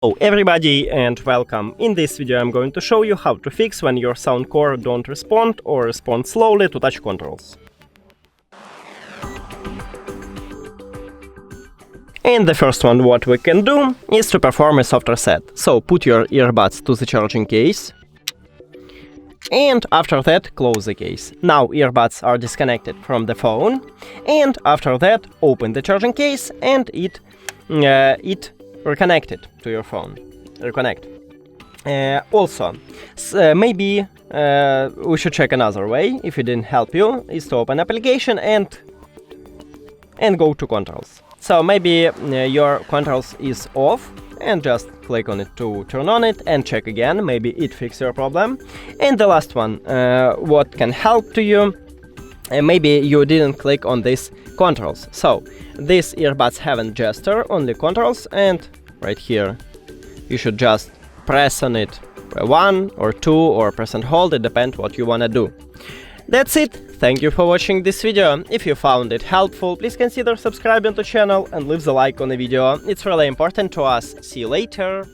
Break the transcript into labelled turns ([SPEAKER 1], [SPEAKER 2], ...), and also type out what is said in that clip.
[SPEAKER 1] Hello everybody and welcome. In this video I'm going to show you how to fix when your Soundcore don't respond or respond slowly to touch controls. And the first one what we can do is to perform a soft reset. So put your earbuds to the charging case. And after that, close the case. Now earbuds are disconnected from the phone. And after that, open the charging case and it reconnected to your phone. Reconnect. Maybe we should check another way, if it didn't help you, is to open application and go to controls. So maybe your controls is off and just click on it to turn on it and check again, maybe it fixes your problem. And the last one, what can help to you, maybe you didn't click on these controls. So these earbuds haven't gesture, only controls, and right here you should just press on it 1 or 2 or press and hold, it depends what you wanna do. That's it. Thank you for watching this video. If you found it helpful, please consider subscribing to the channel and leave the like on the video. It's really important to us. See you later.